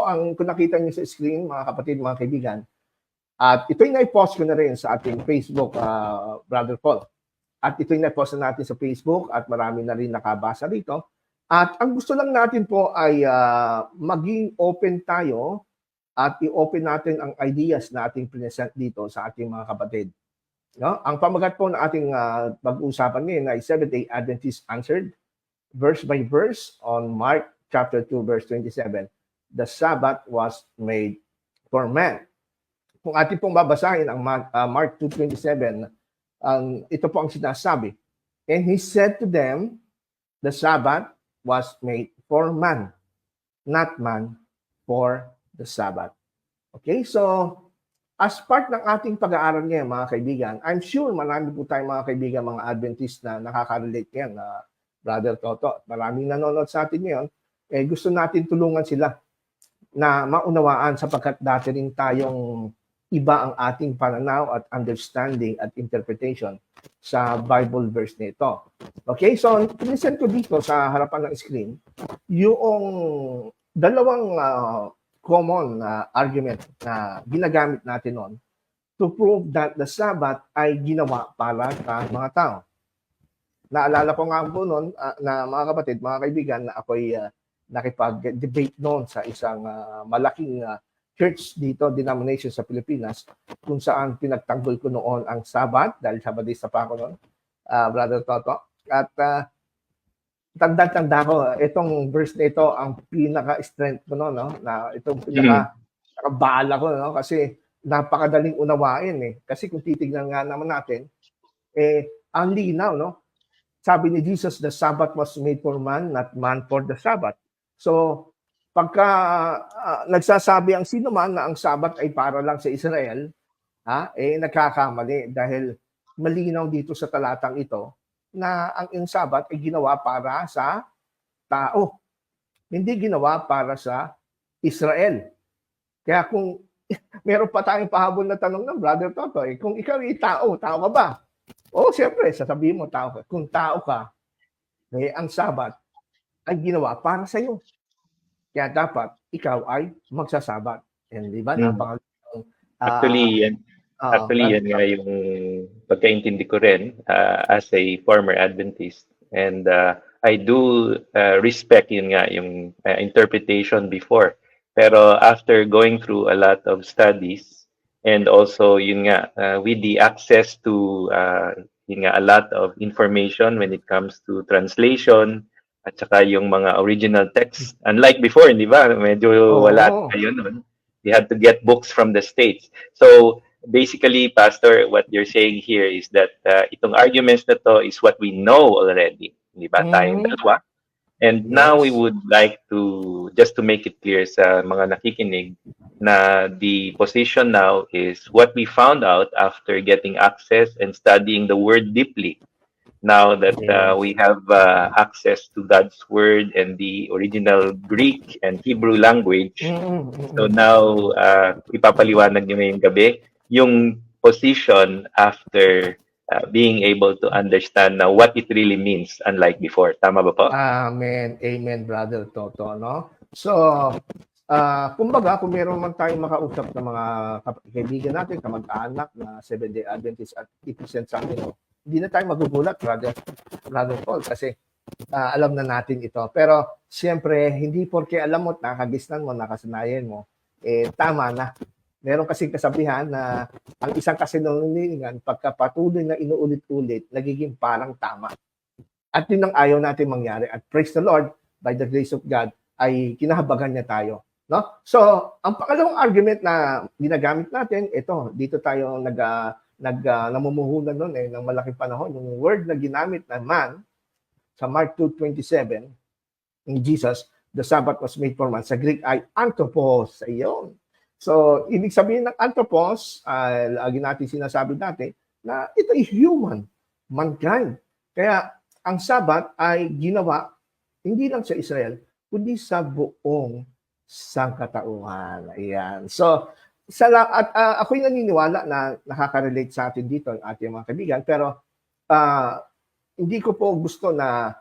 ang kung nakita niyo sa screen, mga kapatid, mga kaibigan. At ito'y na-post ko na rin sa ating Facebook, Brother Paul. At ito'y na-post na natin sa Facebook at marami na rin nakabasa rito. At ang gusto lang natin po ay maging open tayo at i-open natin ang ideas na ating present dito sa ating mga kapatid. No? Ang pamagat po na ating pag-uusapan ngayon ay Seventh-day Adventist Answered, verse by verse on Mark chapter 2, verse 27. The Sabbath was made for man. Kung ating pong babasahin ang Mark 2:27, ito po ang sinasabi. And he said to them, the Sabbath was made for man, not man for the Sabbath. Okay, so as part ng ating pag-aaral ngayon, mga kaibigan, I'm sure marami po tayong mga kaibigan, mga Adventist na nakaka-relate ngayon, Brother Toto. Maraming nanonood sa atin ngayon, gusto natin tulungan sila na maunawaan sapagkat dati rin tayong iba ang ating pananaw at understanding at interpretation sa Bible verse nito. Okay, so present ko dito sa harapan ng screen yung dalawang common argument na ginagamit natin noon to prove that the Sabbath ay ginawa para sa mga tao. Naalala ko nga po noon na mga kapatid, mga kaibigan, na ako'y nakipag-debate noon sa isang malaking church dito, denomination sa Pilipinas, kung saan pinagtanggol ko noon ang Sabbath, dahil Sabadista pa ako noon, Brother Toto. At tanda-tanda ko, itong verse na ito, ang pinaka-strength ko noon, no? Na itong pinaka-bala ko, no? Kasi napakadaling unawain eh. Kasi kung titignan nga naman natin, ang linaw, no? Sabi ni Jesus, the Sabbath was made for man, not man for the Sabbath. So, pagka nagsasabi ang sino man na ang Sabbath ay para lang sa Israel, nagkakamali dahil malinaw dito sa talatang ito na ang Sabbath ay ginawa para sa tao. Hindi ginawa para sa Israel. Kaya kung meron pa tayong pahabol na tanong ng Brother Toto, kung ikaw ay tao ka ba? Siyempre, sasabihin mo tao ka. Kung tao ka, ang Sabbath ay ginawa para sa iyo. Kaya dapat ikaw ay magsasabat. And di ba? Actually, yan nga yung pagkaintindi ko rin as a former Adventist. And I do respect yun nga yung interpretation before. Pero after going through a lot of studies and also yun nga with the access to yun nga, a lot of information when it comes to translation, at saka yung mga original text. Unlike before, di ba? Medyo wala tayo nun. We had to get books from the States. So, basically, Pastor, what you're saying here is that itong arguments na to is what we know already. Di ba? Tayong dalawa. And now we would like to, just to make it clear sa mga nakikinig, na the position now is what we found out after getting access and studying the word deeply. Now that we have access to God's word and the original Greek and Hebrew language, so now ipapaliwanag niyo ngayong gabi yung position after being able to understand now what it really means, unlike before. Tama ba po? Amen. Amen, Brother Toto. No? So, kumbaga, kung meron man tayong makausap ng mga kaibigan natin, kamag-anak na Seventh-day Adventist at i-present sa atin, hindi na tayo magugulat, Brother Paul, kasi alam na natin ito. Pero, siyempre, hindi porke alam mo, nakagisnan mo, nakasanayan mo, tama na. Meron kasing kasabihan na ang isang kasinungalingan, pagka patuloy na inuulit-ulit, nagiging parang tama. At yun ang ayaw natin mangyari. At praise the Lord, by the grace of God, ay kinahabagan niya tayo. No? So, ang pangalawang argument na ginagamit natin, ito, dito tayo namumuhunan noon ng malaking panahon. Yung word na ginamit na man, sa Mark 2:27, in Jesus, the Sabbath was made for man. Sa Greek ay anthropos. Ayun. So, ibig sabihin ng anthropos, lagi natin sinasabi natin, na ito ay human, mankind. Kaya, ang Sabbath ay ginawa, hindi lang sa Israel, kundi sa buong sangkatauhan. Ayan. So, ako'y naniniwala na nakaka-relate sa atin dito ang ating mga kaibigan, pero hindi ko po gusto na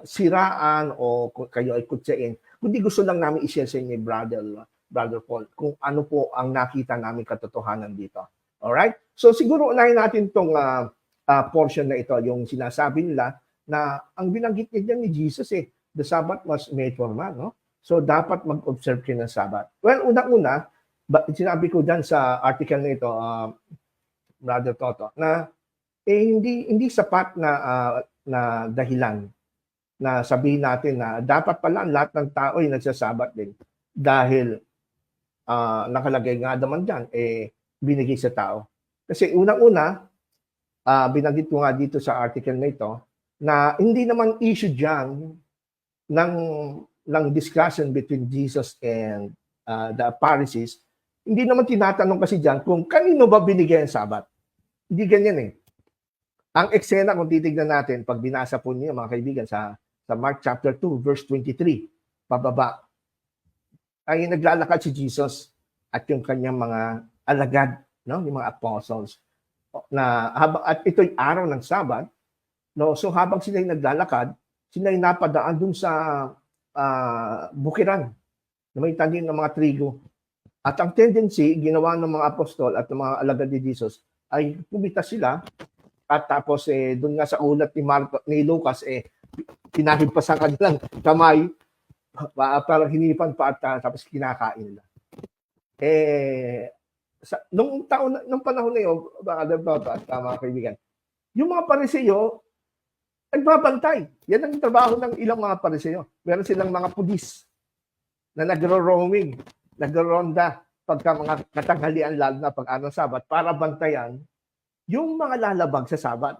siraan o kayo ay kutsain kundi gusto lang namin i-share sa inyo, Brother Paul, kung ano po ang nakita namin katotohanan dito. Alright? So siguro unahin natin itong portion na ito, yung sinasabi nila na ang binanggit niya ni Jesus the Sabbath was made for man, no? So dapat mag-observe kayo ng Sabbath. Well, unang-una, sinabi ko dyan sa article na ito, Brother Toto, na hindi sapat na dahilan na sabihin natin na dapat pala lahat ng tao ay nagsasabat din dahil nakalagay nga naman dyan, binigay sa tao. Kasi unang-una, binanggit ko nga dito sa article na ito, na hindi naman issue dyan ng discussion between Jesus and the Pharisees. Hindi naman tinatanong kasi dyan kung kanino ba binigay ang Sabat. Hindi ganyan Ang eksena, kung titignan natin, pag binasa po niyo mga kaibigan sa Mark chapter 2, verse 23, pababa, ay naglalakad si Jesus at yung kanyang mga alagad, no, yung mga apostles. At ito'y araw ng Sabat, no, so habang sila'y naglalakad, sila'y napadaan dun sa bukiran na may tanim ng mga trigo. At ang tendency, ginawa ng mga apostol at ng mga alagad ni Jesus, ay pumitas sila at tapos doon nga sa ulat ni Lucas, pinahid pa sa kanilang kamay, parang hinipan pa at tapos kinakain nila. Nung panahon na yun, at mga kaibigan, yung mga Pariseo, nagbabantay. Yan ang trabaho ng ilang mga Pariseo. Meron silang mga pulis na nagro-roaming, nagro-ronda pagka mga katanghalian, lalo na pag-araw ng Sabat, para bantayan yung mga lalabag sa Sabat.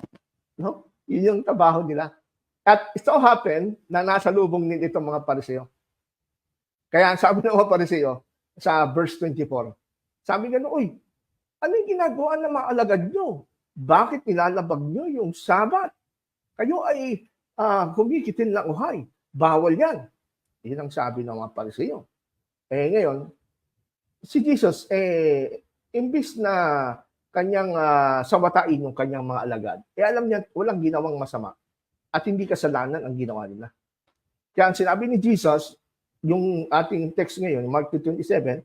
No? Yun yung trabaho nila. At it so happen na nasa lubong nila itong mga Pariseo. Kaya sabi ng mga Pariseo sa verse 24, sabi nga, uy, ano yung ginagawa ng mga alagad nyo? Bakit nilalabag nyo yung Sabat? Kayo ay kumikitin lang uhay. Bawal yan. Yan ang sabi ng mga Pariseo. Ngayon, si Jesus, imbis na kanyang sawatain yung kanyang mga alagad, alam niya, walang ginawang masama at hindi kasalanan ang ginawa nila. Kaya ang sinabi ni Jesus, yung ating text ngayon, Mark 2:27,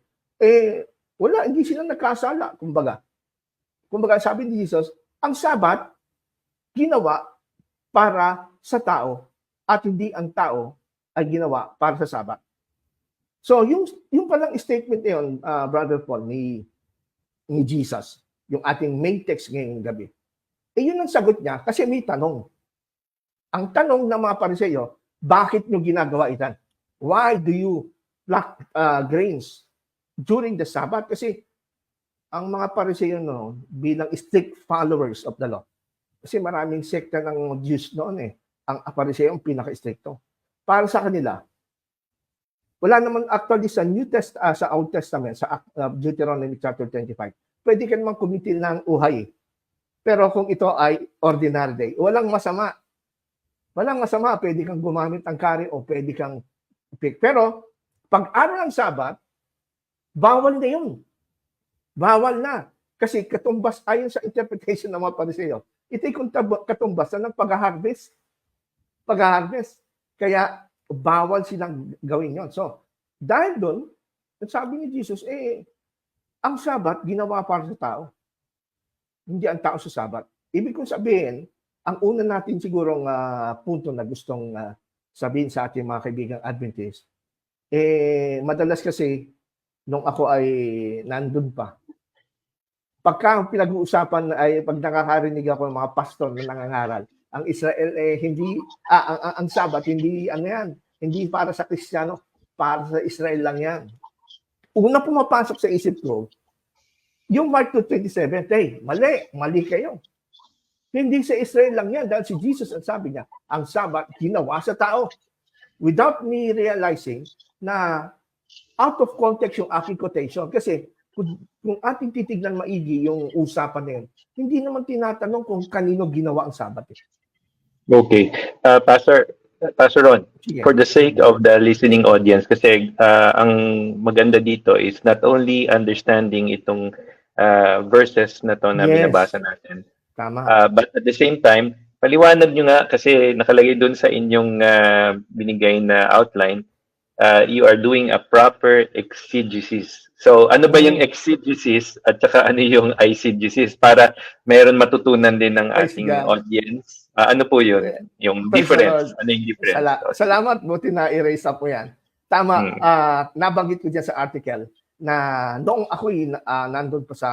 wala, hindi sila nagkasala, kumbaga. Kumbaga, sabi ni Jesus, ang Sabat, ginawa para sa tao at hindi ang tao ay ginawa para sa Sabat. So, yung palang statement na yun, Brother Paul, ni Jesus, yung ating main text ngayong gabi, yun ang sagot niya kasi may tanong. Ang tanong ng mga Pariseo, bakit nyo ginagawa ito? Why do you pluck grains during the Sabbath? Kasi ang mga Pariseo noon, bilang strict followers of the law, kasi maraming sekta ng Jews noon ang Pariseo ang pinaka-stricto. Para sa kanila, wala naman actually sa sa Old Testament, sa Deuteronomy chapter 25, pwede ka naman kumitil ng uhay. Pero kung ito ay ordinary day, walang masama. Walang masama, pwede kang gumamit ng kari o pwede kang pick. Pero pag araw ng Sabat, bawal na yun. Bawal na. Kasi katumbas ayon sa interpretation ng mga Pariseo, ito'y katumbas na ng pag-harvest. Pag-harvest. Kaya bawal silang gawin yon. So, dahil doon, sabi ni Jesus, ang Sabat ginawa para sa tao. Hindi ang tao sa Sabat. Ibig kong sabihin, ang una natin sigurong punto na gustong sabihin sa ating mga kaibigang Adventist, madalas kasi, nung ako ay nandun pa, pagka pinag-uusapan ay pag nakakarinig ako ng mga pastor na nangangaral, ang Israel hindi ang Sabat hindi hindi para sa Kristiyano, para sa Israel lang yan. Una pumapasok sa isip ko, yung Mark 2:27, mali kayo. Hindi sa Israel lang yan dahil si Jesus ang sabi niya, ang Sabat ginawa sa tao. Without me realizing na out of context yung aking quotation. Kasi kung ating titignan maigi yung usapan na yun, hindi naman tinatanong kung kanino ginawa ang Sabat. Okay. Pastor Ron, for the sake of the listening audience, kasi ang maganda dito is not only understanding itong verses na to na binabasa natin, tama. But at the same time, paliwanag nyo nga kasi nakalagay doon sa inyong binigay na outline you are doing a proper exegesis. So, ano ba yung exegesis at saka ano yung eisegesis para meron matutunan din ng Praise ating God. audience? Ano po yun? Yung Praise the difference. Lord. Ano yung difference? Salamat, buti na erase up mo yan. Tama, nabanggit ko dyan sa article na noong ako'y nandun pa sa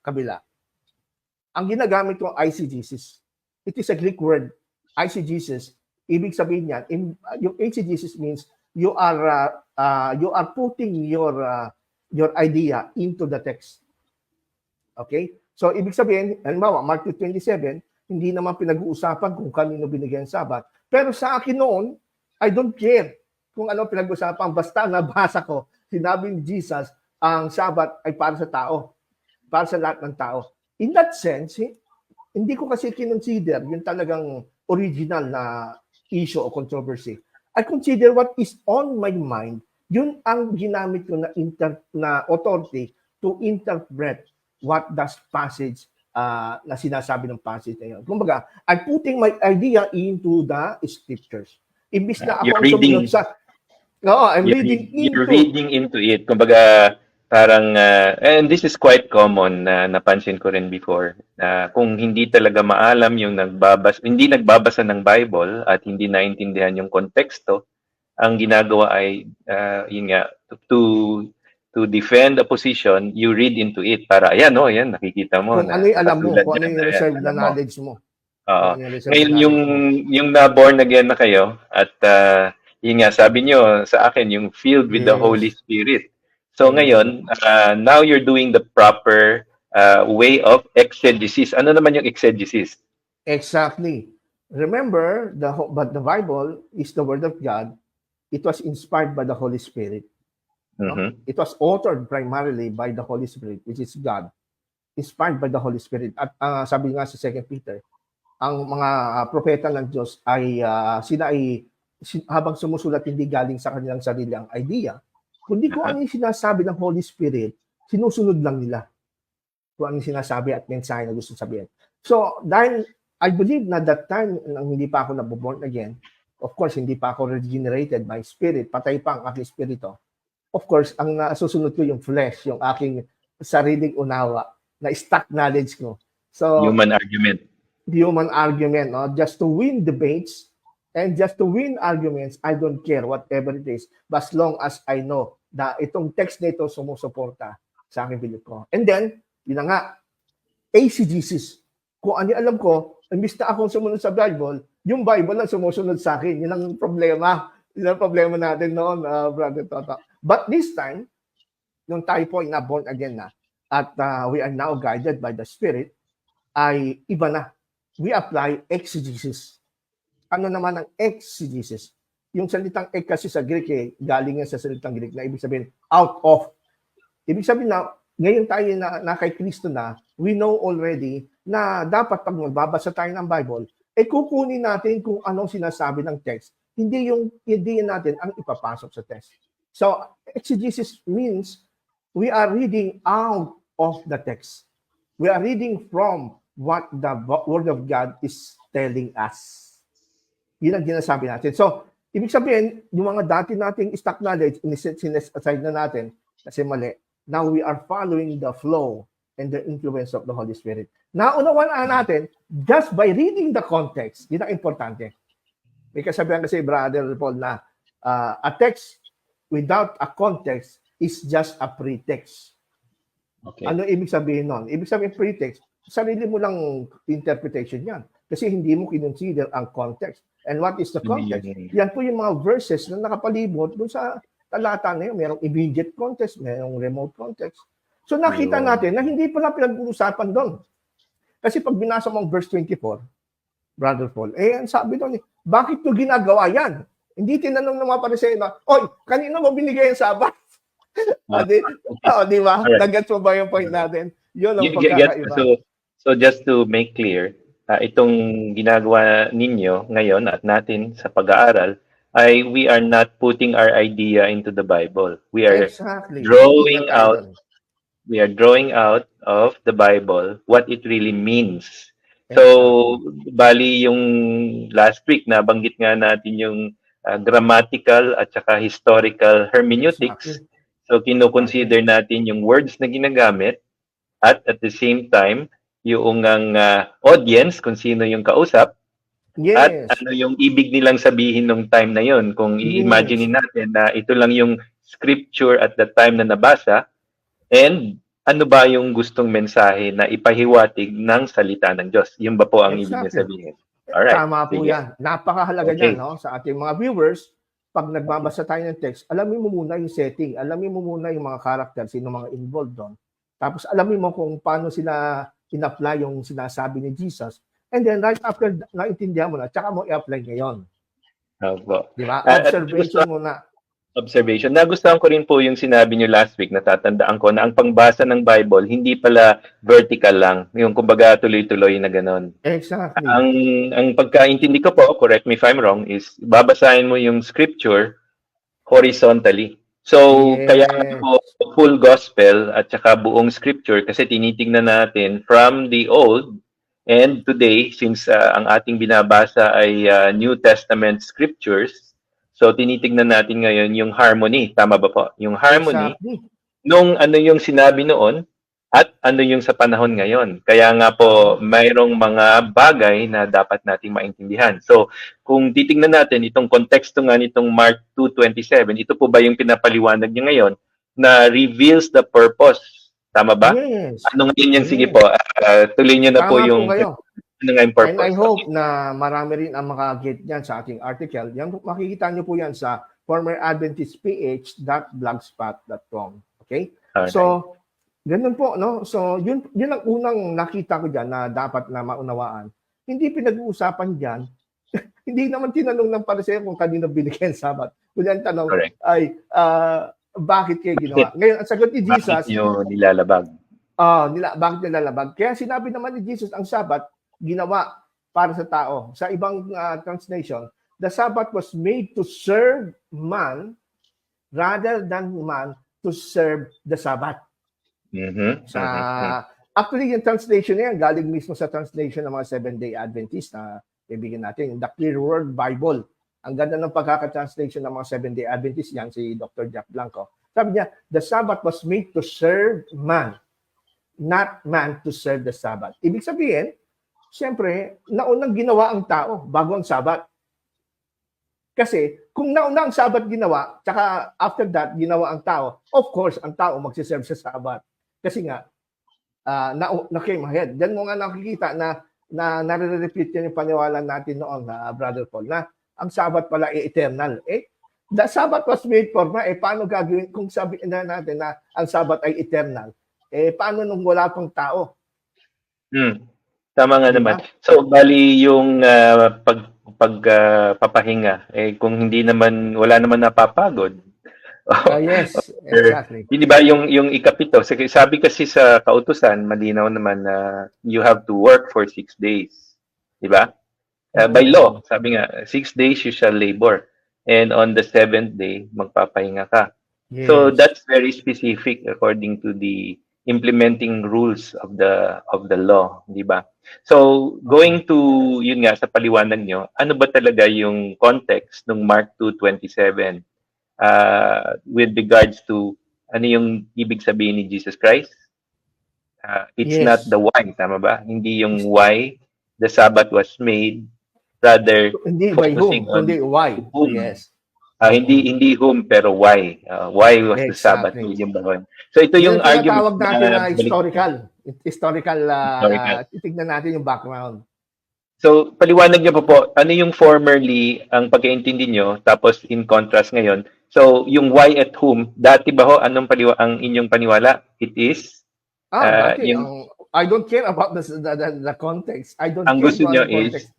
kabila, ang ginagamit ko eisegesis. It is a Greek word, eisegesis. Ibig sabihin niyan, yung eisegesis means you are putting your idea into the text. Okay? So, ibig sabihin, halimbawa, Mark 2:27, hindi naman pinag-uusapan kung kanino binigyan ng Sabat. Pero sa akin noon, I don't care kung ano pinag-uusapan. Basta nabasa ko, sinabi ni Jesus, ang Sabat ay para sa tao. Para sa lahat ng tao. In that sense, hindi ko kasi kinonsider yung talagang original na issue o controversy. I consider what is on my mind, yun ang ginamit ko na authority to interpret what does passage na sinasabi ng passage na yun. Kumbaga, I'm putting my idea into the scriptures. Imbis na ako ang sumunod sa... No, you're reading into it. Kumbaga, parang, and this is quite common na napansin ko rin before, na kung hindi talaga maalam yung hindi nagbabasa ng Bible at hindi naintindihan yung konteksto, ang ginagawa ay, yun nga, to defend a position, you read into it para, ayan, ayan, nakikita mo. Kung ano yung alam mo, kung ano yung reserve na knowledge mo. Ngayon, yung na-born again na kayo, at yun nga, sabi nyo sa akin, yung filled with the Holy Spirit. So ngayon, now you're doing the proper way of exegesis. Ano naman yung exegesis? Exactly. Remember, but the Bible is the Word of God. It was inspired by the Holy Spirit. Mm-hmm. It was authored primarily by the Holy Spirit, which is God. Inspired by the Holy Spirit. At sabi nga sa 2 Peter, ang mga propeta ng Diyos ay sila ay habang sumusulat hindi galing sa kanilang sariling idea, kundi kung ano yung sinasabi ng Holy Spirit, sinusunod lang nila kung ano yung sinasabi at mensahe na gusto sabihin. So, dahil I believe na that time, nang hindi pa ako nabuborn again, of course, hindi pa ako regenerated by spirit, patay pa ang aking spirito. Of course, ang nasusunod ko yung flesh, yung aking sariling unawa, na stock knowledge ko. So, human argument, no? Just to win debates, and just to win arguments, I don't care whatever it is, but as long as I know na itong text na ito sumusuporta sa aking belief ko. And then, yun na nga, eisegesis. Kung ano alam ko, imbis na akong sumunod sa Bible, yung Bible lang sumusunod sa akin. Yun ang problema. Yun ang problema natin noon, Brother Toto. But this time, nung tayo po ay na-born again na, at we are now guided by the Spirit, ay iba na. We apply exegesis. Ano naman ang exegesis? Yung salitang ek kasi sa Greek, galing yan sa salitang Greek na ibig sabihin, out of. Ibig sabihin na, ngayon tayo na kay Kristo na, we know already na dapat pag magbabasa tayo ng Bible, kukunin natin kung anong sinasabi ng text. Hindi yung idea natin ang ipapasok sa text. So, exegesis means we are reading out of the text. We are reading from what the Word of God is telling us. Yun ang ginasabi natin. So, ibig sabihin, yung mga dati nating stock knowledge, sinesaside na natin kasi mali. Now we are following the flow and the influence of the Holy Spirit. Naunawaan natin just by reading the context. Yun ang importante. May kasabihan kasi, Brother Paul, na a text without a context is just a pretext. Okay. Ano ibig sabihin nun? Ibig sabihin pretext, sarili mo lang interpretation yan. Kasi hindi mo kinonsider ang context. And what is the context? Yan po yung mga verses na nakapalibot doon sa talata na yun. Merong immediate context, merong remote context. So nakita natin na hindi pala pinag-uusapan doon. Kasi pag binasa mo ang verse 24, Brother Paul, sabi doon, bakit nyo ginagawa yan? Hindi tinanong ng mga pariseo na, oy, kanino mo binigay yung Sabat? Di ba? Nagets mo ba yung point natin? Yun ang pagkakaiba. So just to make clear, itong ginagawa ninyo ngayon at natin sa pag-aaral ay we are not putting our idea into the Bible. We are drawing out of the Bible what it really means. So, bali yung last week nabanggit nga natin yung grammatical at saka historical hermeneutics. Exactly. So kino-consider natin yung words na ginagamit at the same time yung ang audience kung sino yung kausap at Yes. ano yung ibig nilang sabihin nung time na yon. Kung i-imagine Yes. natin na ito lang yung scripture at the time na nabasa and ano ba yung gustong mensahe na ipahiwatig ng salita ng Diyos? Yun ba po ang ibig niya Exactly. sabihin? Alright. Tama po Sige. yan. Napakahalaga Okay. niyan, no? Sa ating mga viewers, pag nagbabasa tayo ng text, alamin mo muna yung setting, alamin mo muna yung mga character, sino mga involved doon. Tapos alamin mo kung paano sila in-apply yung sinasabi ni Jesus. And then right after naintindihan mo na, tsaka mo i-apply ngayon. Opo. Di ba? At Observation muna. observation. Nagustuhan ko rin po yung sinabi nyo last week, natatandaan ko na ang pangbasa ng Bible, hindi pala vertical lang. Yung kumbaga tuloy-tuloy na ganon. Exactly. Ang pagkaintindi ko po, correct me if I'm wrong, is babasahin mo yung scripture horizontally. So, Yes. kaya po full gospel at saka buong scripture kasi tinitingnan natin from the old and today, since ang ating binabasa ay New Testament scriptures, so tinitingnan natin ngayon yung harmony. Tama ba po? Yung harmony Exactly. nung ano yung sinabi noon at ano yung sa panahon ngayon. Kaya nga po, mayroong mga bagay na dapat nating maintindihan. So, kung titingnan natin itong konteksto nga nitong Mark 2:27, ito po ba yung pinapaliwanag niya ngayon na reveals the purpose? Tama ba? Yes. Ano ngayon yan? Yes. Sige po, tuloy niyo na Tama po yung kayo. ano nga yung And purpose. I hope na marami rin ang makaget yan sa ating article. Yan, makikita nyo po yan sa formeradventistph.blogspot.com. Okay? Alright. So, ganun po, no? So, yun ang unang nakita ko dyan na dapat na maunawaan. Hindi pinag-uusapan dyan. Hindi naman tinanong ng pariseo kung kanino binigyan sabat. Kundi ang tanong Correct. ay, bakit kayo ginawa? Ngayon, ang sagot ni Jesus, Bakit nyo nilalabag? bakit nilalabag? Kaya sinabi naman ni Jesus, ang Sabat, ginawa para sa tao. Sa ibang translation, the Sabbath was made to serve man rather than man to serve the Sabbath. Mhm. Actually, yung translation na yan, galing mismo sa translation ng mga Seventh-day Adventist na bibigyan natin, the Clear Word Bible. Ang ganda ng pagkaka-translation ng mga Seventh-day Adventist yan, si Dr. Jack Blanco. Sabi niya, the Sabbath was made to serve man, not man to serve the Sabbath. Ibig sabihin, siyempre, naunang ginawa ang tao bago ang Sabat. Kasi kung nauna ang Sabat ginawa, tsaka after that, ginawa ang tao, of course, ang tao magsiserve sa Sabat. Kasi nga, na came ahead. Diyan mo nga nakikita na nare-repeat yan yung paniwala natin noon, Brother Paul, na ang Sabat pala ay eternal. The Sabat was made for man. Paano gagawin kung sabi na natin na ang Sabat ay eternal? Paano nung wala pang tao? Tama nga naman. So, bali yung pagpapahinga, kung hindi naman, wala naman napapagod. Yes, exactly. Hindi ba yung ikapito? Sabi kasi sa kautusan, malinaw naman na you have to work for 6 days. Di ba? By law, sabi nga, 6 days you shall labor. And on the 7th day, magpapahinga ka. Yes. So, that's very specific according to the implementing rules of the law, di ba? So, going to, yun nga, sa paliwanag nyo, ano ba talaga yung context ng Mark 2:27 with regards to ano yung ibig sabihin ni Jesus Christ? It's not the why, tama ba? Hindi yung why the Sabbath was made, rather hindi by whom, kundi why. Whom. Yes. Hindi whom, pero why. Why was the Sabbath made yung bahon? So ito yung argument tinatawag natin na historical. Titignan natin yung background. So, paliwanag niyo po, ano yung formerly ang pagkaintindi nyo, tapos in contrast ngayon. So, yung why at whom, dati ba ho, anong ang inyong paniwala? It is? I don't care about the context. I don't ang care gusto nyo is,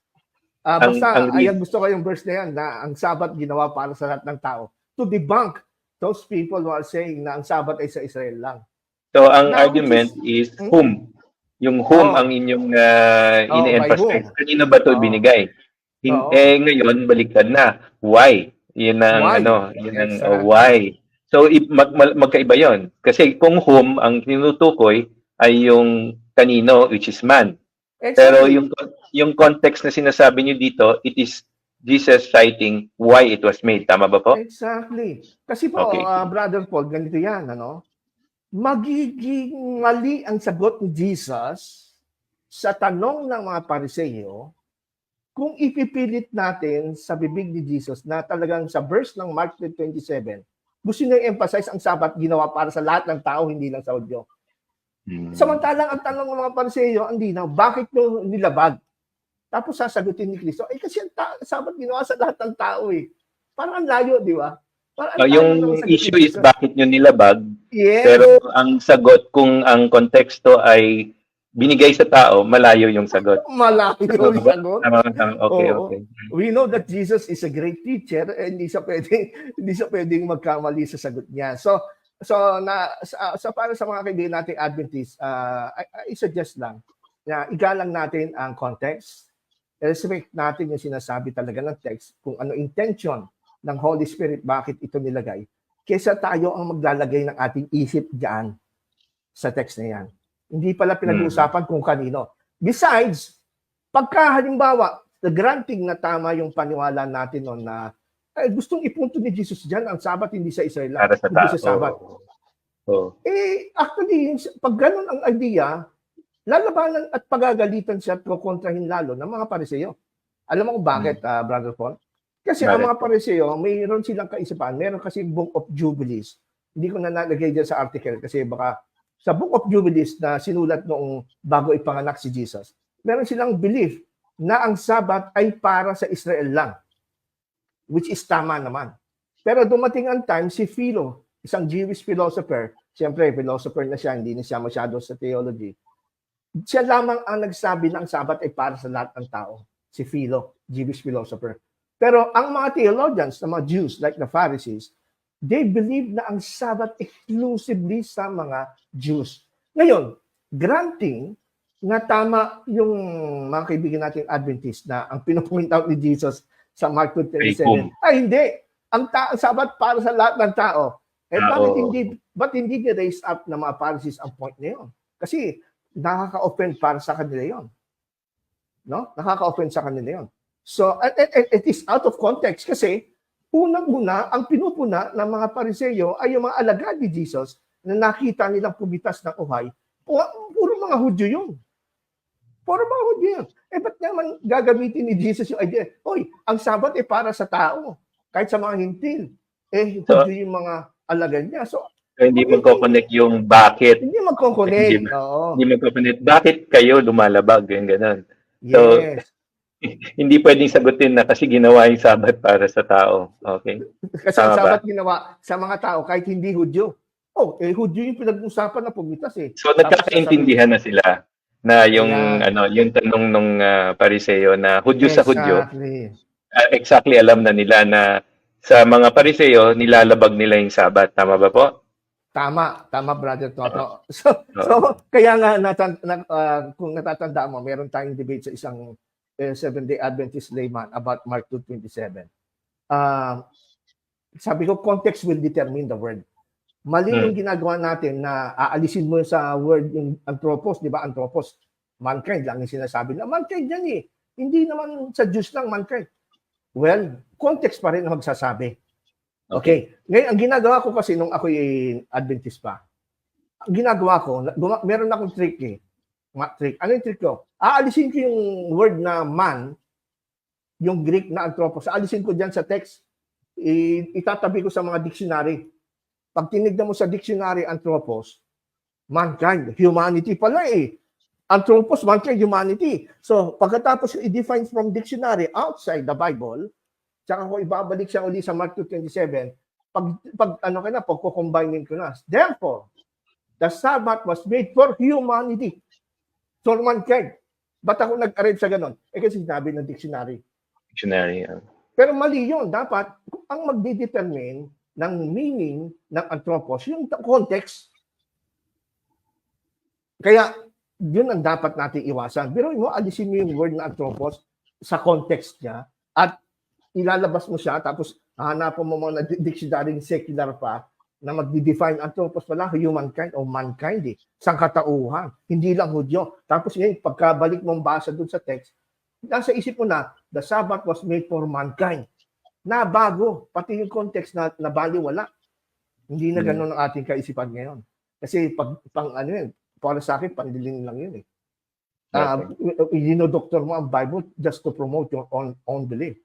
gusto ko yung verse na yan, na ang Sabat ginawa para sa lahat ng tao. To debunk those people who are saying na ang Sabat ay sa Israel lang. So, ang argument is whom. Yung whom ang inyong ini-emphasize. Kanino ba ito binigay? Ngayon, baliktad na. Why? Yun ang why. So, magkaiba yon. Kasi kung whom, ang tinutukoy ay yung kanino, which is man. Exactly. Pero yung context na sinasabi niyo dito, it is Jesus citing why it was made. Tama ba po? Exactly. Kasi po, Okay. Brother Paul, ganito yan, ano? Magiging mali ang sagot ni Jesus sa tanong ng mga Pariseo kung ipipilit natin sa bibig ni Jesus na talagang sa verse ng Mark 27, gusto niya i-emphasize ang Sabat ginawa para sa lahat ng tao, hindi lang sa Hudyo. Samantalang ang tanong ng mga Pariseo, hindi na, bakit nyo nilabag? Tapos sasagutin ni Kristo, kasi ang Sabat ginawa sa lahat ng tao eh. Parang ang layo, di ba? Yung issue is bakit nyo nilabag, yes. Pero ang sagot, kung ang konteksto ay binigay sa tao, malayo yung sagot. Malayo yung sagot. Okay, okay. We know that Jesus is a great teacher and hindi siya pwedeng magkamali sa sagot niya. So para sa mga kaibigan nating Adventist, I suggest lang na igalang natin ang context, respect natin yung sinasabi talaga ng text, kung ano intention ng Holy Spirit, bakit ito nilagay, kaysa tayo ang maglalagay ng ating isip diyan sa text na yan. Hindi pala pinag-uusapan kung kanino. Besides, pagka halimbawa, granting na tama yung paniwala natin noon na gustong ipunto ni Jesus diyan ang Sabat hindi sa Israel lang, hindi sa Sabat. Actually, pag ganun ang idea, lalabanan at pagagalitan siya at kukontrahin lalo ng mga Pariseo. Alam mo kung bakit, Brother Paul? Kasi ang mga Pariseo, mayroon silang kaisipan. Meron kasi Book of Jubilees. Hindi ko na nalagay dyan sa article kasi baka sa Book of Jubilees na sinulat noong bago ipanganak si Jesus, meron silang belief na ang Sabat ay para sa Israel lang, which is tama naman. Pero dumating ang time, si Philo, isang Jewish philosopher, siyempre, philosopher na siya, hindi na siya masyado sa theology, siya lamang ang nagsabi na ang Sabat ay para sa lahat ng tao. Si Philo, Jewish philosopher. Pero ang mga theologians, na mga Jews, like the Pharisees, they believe na ang Sabat exclusively sa mga Jews. Ngayon, granting na tama yung mga kaibigan nating Adventist na ang pinupoint out ni Jesus sa Mark 2:37, ay hindi. Ang Sabat para sa lahat ng tao. Bakit hindi ni-raise up ng mga Pharisees ang point na yun? Kasi nakaka-offend para sa kanila yun. No? Nakaka-offend sa kanila yun. So, it is out of context kasi unang-una, ang pinupuna ng mga Pariseo ay yung mga alagad ni Jesus na nakita nilang pumitas ng uhay. Puro mga Hudyo yun. Puro mga Hudyo yun. Ba't naman gagamitin ni Jesus yung idea? Ang Sabat ay para sa tao. Kahit sa mga hintil. Hudyo yung mga alagad niya. So, hindi magkoconnect yung bakit. Hindi magkoconnect. Hindi magkoconnect. Bakit kayo lumalabag? Yung ganun. So, yes. Hindi pwedeng sagutin na kasi ginawa yung Sabat para sa tao. Okay? Kasi ang Sabat ginawa sa mga tao kahit hindi Hudyo. Hudyo yung pinag-usapan na pumitas eh. So nagkakaintindihan na sila na yung yung tanong ng Pariseo na Hudyo sa Hudyo. Exactly alam na nila na sa mga Pariseo nilalabag nila yung Sabat. Tama ba po? Tama, Brother Toto. So kaya nga kung natatandaan mo, meron tayong debate sa isang Seventh-day Adventist layman about Mark 2:27. Sabi ko, context will determine the word. Mali yung ginagawa natin na aalisin mo sa word yung anthropos, di ba? Anthropos, mankind lang yung sinasabi na mankind yan eh. Hindi naman sa Diyos lang mankind. Well, context pa rin ang magsasabi. Okay. Ngayon, ang ginagawa ko kasi nung ako'y Adventist pa, ang ginagawa ko, meron akong trick eh. Ano yung trick ko? Aalisin ko yung word na man, yung Greek na anthropos, aalisin ko dyan sa text, itatabi ko sa mga dictionary. Pag tinignan mo sa dictionary anthropos, mankind, humanity pala eh. Anthropos, mankind, humanity. So, pagkatapos i-define from dictionary outside the Bible, tsaka ko ibabalik siya uli sa Mark 2:27, pagko-combining ko na. Therefore, the Sabbath was made for humanity. So, mankind. Ba't ako nag-arrange sa ganon? Kasi sinabi ng dictionary. Pero mali yun. Dapat, ang magdidetermine ng meaning ng anthropos, yung context. Kaya, yun ang dapat natin iwasan. Pero mo, alisin mo yung word na anthropos sa context niya at ilalabas mo siya, tapos hahanapan mo mga dictionary secular pa na magdi-define anthropos pala, humankind o mankind eh. Sangkatauhan. Hindi lang Hudyo. Tapos ngayon, pagkabalik mong basa dun sa text, nasa isip mo na, the Sabbath was made for mankind. Na bago, pati yung context na baliwala. Hindi na ganun ang ating kaisipan ngayon. Kasi para sa akin, pandiling lang yun eh. Dinodoktor mo ang Bible just to promote your own belief.